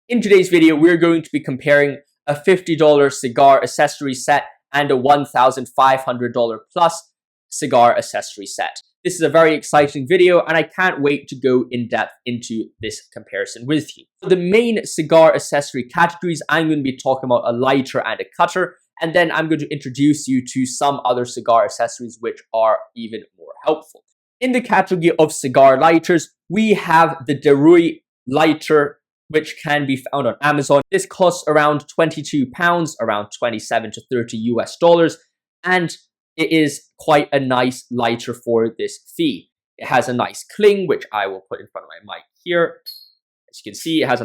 In today's video, we're going to be comparing a $50 cigar accessory set and a $1,500 plus cigar accessory set. This is a very exciting video and I can't wait to go in depth into this comparison with you. For the main cigar accessory categories, I'm going to be talking about a lighter and a cutter, and then I'm going to introduce you to some other cigar accessories which are even more helpful. In the category of cigar lighters, we have the Derui lighter, which can be found on Amazon. This costs around £22, around 27 to 30 US dollars, and it is quite a nice lighter for this fee. It has a nice cling, which I will put in front of my mic here. As you can see, it has a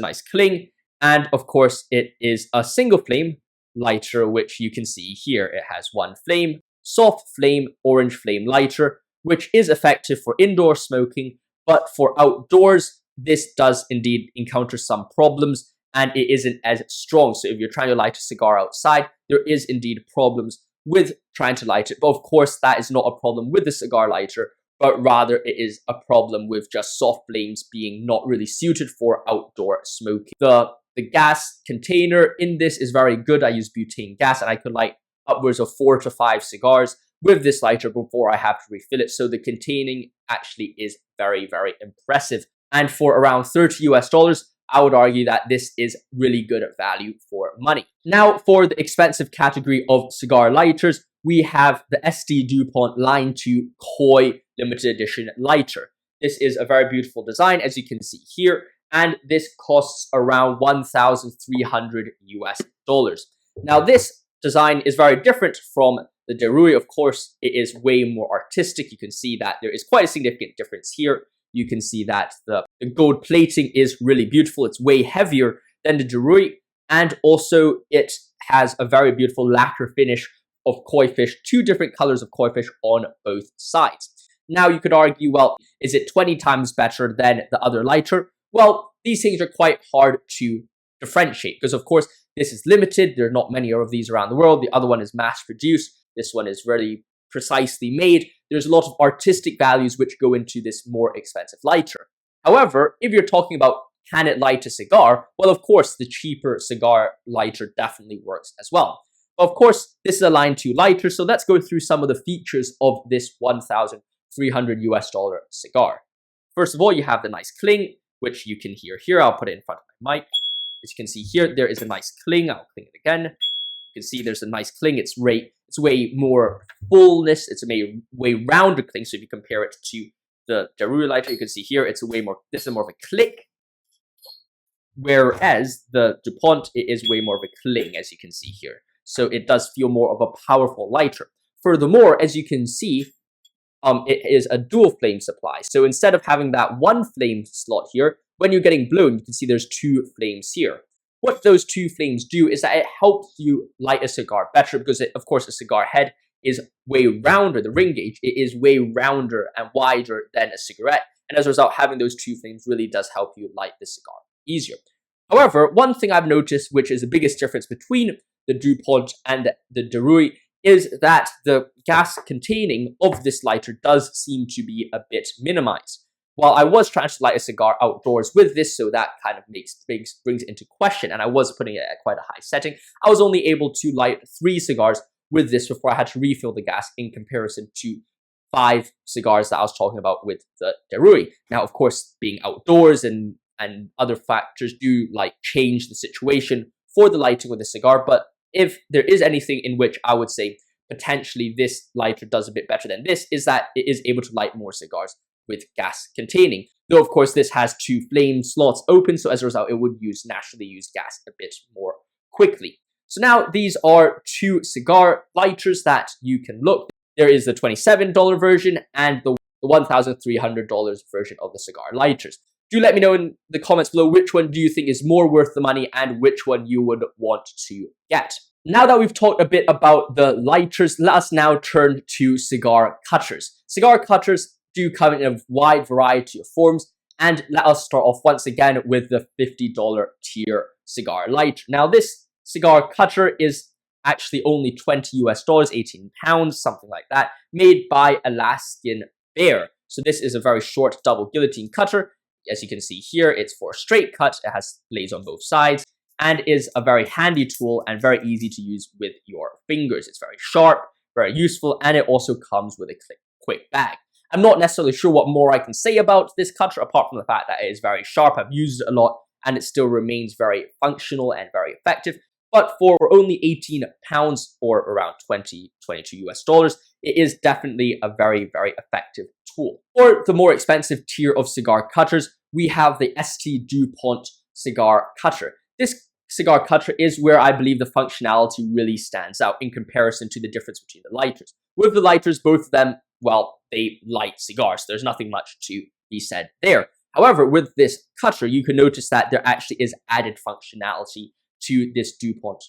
nice cling, and of course, it is a single flame lighter, which you can see here. It has one flame, soft flame, orange flame lighter, which is effective for indoor smoking, but for outdoors, this does indeed encounter some problems and it isn't as strong. So if you're trying to light a cigar outside, there is indeed problems with trying to light it. But of course, that is not a problem with the cigar lighter, but rather it is a problem with just soft flames being not really suited for outdoor smoking. The gas container in this is very good. I use butane gas and I could light upwards of 4 to 5 cigars with this lighter before I have to refill it. So the containing actually is very, very impressive. And for around 30 US dollars, I would argue that this is really good value for money. Now, for the expensive category of cigar lighters, we have the SD Dupont Line 2 Koi limited edition lighter. This is a very beautiful design, as you can see here, and this costs around 1,300 US dollars. Now, this design is very different from the Derui. Of course, it is way more artistic. You can see that there is quite a significant difference here. You can see that the gold plating is really beautiful. It's way heavier than the Derui, and also it has a very beautiful lacquer finish of koi fish, 2 different colors of koi fish on both sides. Now you could argue, well, is it 20 times better than the other lighter? Well, these things are quite hard to differentiate because, of course, this is limited. There are not many of these around the world. The other one is mass produced. This one is really precisely made. There's a lot of artistic values which go into this more expensive lighter. However, if you're talking about can it light a cigar, well, of course, the cheaper cigar lighter definitely works as well. Of course, this is a line 2 lighter, so let's go through some of the features of this 1,300 US dollar cigar. First of all, you have the nice cling, which you can hear here. I'll put it in front of my mic. As you can see here, there is a nice cling. I'll cling it again. You can see there's a nice cling. It's way more fullness. It's a way rounder cling. So if you compare it to the Derui lighter, you can see here it's this is more of a click, whereas the Dupont, it is way more of a cling, as you can see here. So it does feel more of a powerful lighter. Furthermore, as you can see, it is a dual flame supply. So instead of having that one flame slot here, when you're getting blown, you can see there's 2 flames here. What those 2 flames do is that it helps you light a cigar better because, of course, a cigar head is way rounder. The ring gauge, it is way rounder and wider than a cigarette. And as a result, having those 2 flames really does help you light the cigar easier. However, one thing I've noticed, which is the biggest difference between the Dupont and the Derui, is that the gas containing of this lighter does seem to be a bit minimized. While I was trying to light a cigar outdoors with this, so that kind of brings it into question, and I was putting it at quite a high setting, I was only able to light 3 cigars with this before I had to refill the gas in comparison to 5 cigars that I was talking about with the Derui. Now, of course, being outdoors and other factors do change the situation for the lighting with the cigar, but if there is anything in which I would say potentially this lighter does a bit better than this, is that it is able to light more cigars with gas containing. Though, of course, this has 2 flame slots open, so as a result, it would naturally use gas a bit more quickly. So now these are 2 cigar lighters that you can look. There is the $27 version and the $1,300 version of the cigar lighters. Do let me know in the comments below which one do you think is more worth the money and which one you would want to get. Now that we've talked a bit about the lighters, let us now turn to cigar cutters. Cigar cutters do come in a wide variety of forms, and let us start off once again with the $50 tier cigar lighter. Now, this cigar cutter is actually only 20 US dollars, 18 pounds, something like that, made by Alaskan Bear. So this is a very short double guillotine cutter. As you can see here, it's for straight cut. It has blades on both sides and is a very handy tool and very easy to use with your fingers. It's very sharp, very useful, and it also comes with a quick bag. I'm not necessarily sure what more I can say about this cutter apart from the fact that it is very sharp. I've used it a lot and it still remains very functional and very effective. But for only £18 or around 22 US dollars, it is definitely a very, very effective tool. For the more expensive tier of cigar cutters, we have the ST Dupont cigar cutter. This cigar cutter is where I believe the functionality really stands out in comparison to the difference between the lighters. With the lighters, both of them, well, they light cigars. There's nothing much to be said there. However, with this cutter, you can notice that there actually is added functionality to this Dupont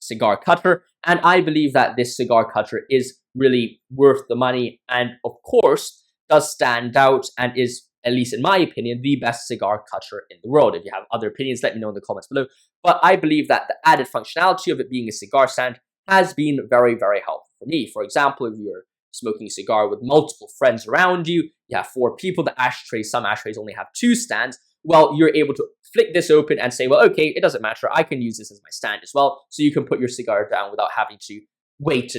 cigar cutter, and I believe that this cigar cutter is really worth the money and, of course, does stand out and is, at least in my opinion, the best cigar cutter in the world. If you have other opinions, let me know in the comments below. But I believe that the added functionality of it being a cigar stand has been very, very helpful for me. For example, if you're smoking a cigar with multiple friends around you, you have 4 people, the ashtrays, some ashtrays only have 2 stands, well, you're able to flick this open and say, well, okay, it doesn't matter, I can use this as my stand as well, so you can put your cigar down without having to wait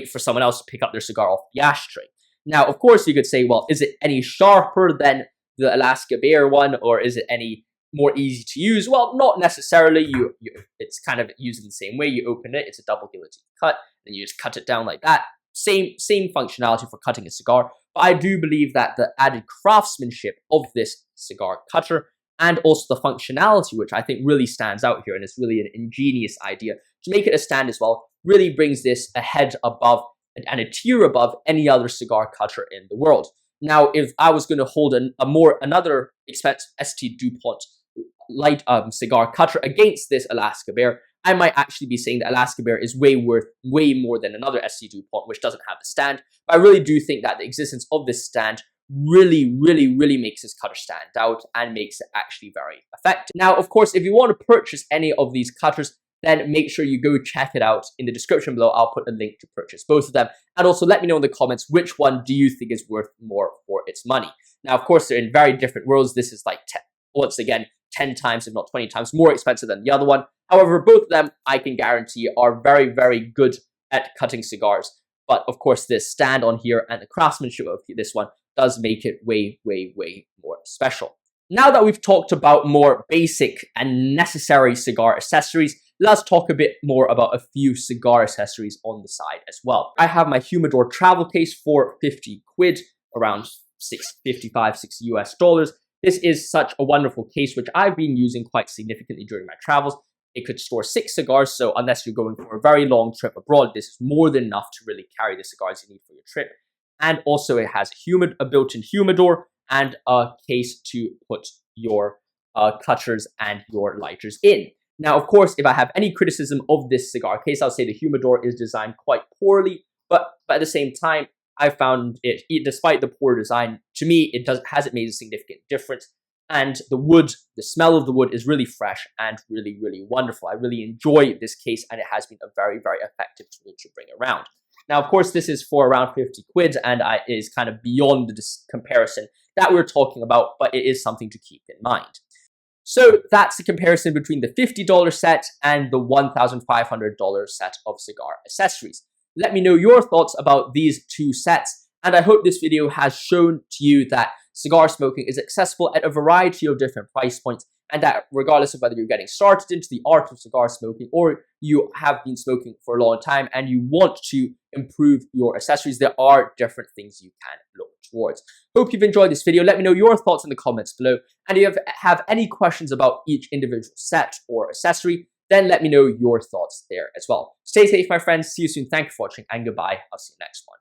for someone else to pick up their cigar off the ashtray. Now, of course, you could say, well, is it any sharper than the Alaska Bear one, or is it any more easy to use? Well, not necessarily. It's kind of used in the same way. You open it, it's a double guillotine cut, and you just cut it down like that. Same functionality for cutting a cigar, but I do believe that the added craftsmanship of this cigar cutter and also the functionality, which I think really stands out here, and it's really an ingenious idea to make it a stand as well, really brings this a head above and a tier above any other cigar cutter in the world. Now, if I was going to hold another expensive ST Dupont light cigar cutter against this Alaska Bear, I might actually be saying that Alaska Bear is way more than another ST Dupont, which doesn't have the stand. But I really do think that the existence of this stand really makes this cutter stand out and makes it actually very effective. Now, of course, if you want to purchase any of these cutters, then make sure you go check it out in the description below. I'll put a link to purchase both of them. And also let me know in the comments which one do you think is worth more for its money. Now, of course, they're in very different worlds. This is like, once again, 10 times, if not 20 times more expensive than the other one. However, both of them, I can guarantee, are very good at cutting cigars. But of course, this stand on here and the craftsmanship of this one does make it way more special. Now that we've talked about more basic and necessary cigar accessories, let's talk a bit more about a few cigar accessories on the side as well. I have my humidor travel case for 50 quid, around 55, 60 US dollars. This is such a wonderful case, which I've been using quite significantly during my travels. It could store 6 cigars, so unless you're going for a very long trip abroad, this is more than enough to really carry the cigars you need for your trip. And also it has a built-in humidor and a case to put your cutters and your lighters in. Now, of course, if I have any criticism of this cigar case, I'll say the humidor is designed quite poorly, but at the same time, I found it, despite the poor design, to me, hasn't made a significant difference. And the wood, the smell of the wood is really fresh and really wonderful. I really enjoy this case, and it has been a very effective tool to bring around. Now, of course, this is for around 50 quid, and it is kind of beyond the comparison that we're talking about, but it is something to keep in mind. So that's the comparison between the $50 set and the $1,500 set of cigar accessories. Let me know your thoughts about these two sets, and I hope this video has shown to you that cigar smoking is accessible at a variety of different price points, and that regardless of whether you're getting started into the art of cigar smoking or you have been smoking for a long time and you want to improve your accessories, there are different things you can look towards. Hope you've enjoyed this video. Let me know your thoughts in the comments below, and if you have any questions about each individual set or accessory, then let me know your thoughts there as well. Stay safe, my friends. See you soon. Thank you for watching, and goodbye. I'll see you next one.